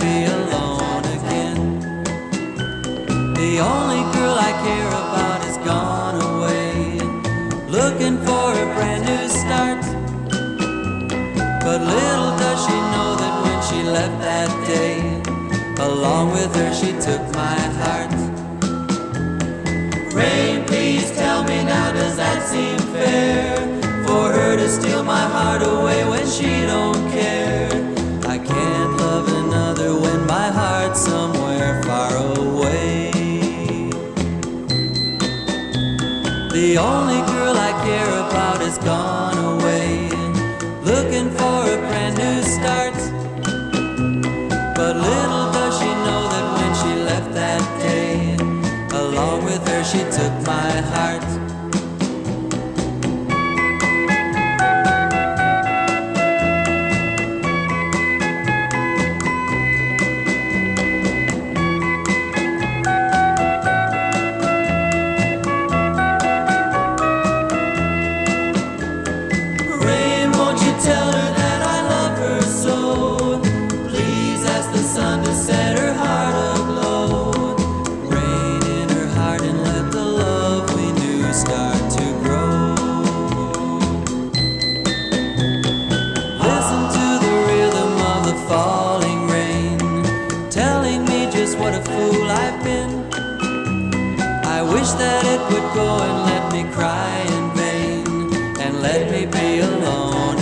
be alone again. The only girl I care about has gone away, looking for a brand new start. But little does she know that when she left that day, along with her she took my heart. Rain, please tell me now, does that seem fair? For her to steal my heart away when she don't care. I can't love another when my heart's somewhere far away. The only girl I care about has gone away, looking for a brand new start. But little does she know that when she left that day, along with her she took my heart. Tell her that I love her so. Please ask the sun to set her heart aglow. Rain in her heart and let the love we knew start to grow. Listen to the rhythm of the falling rain, telling me just what a fool I've been. I wish that it would go and let me cry in vain, and let me be alone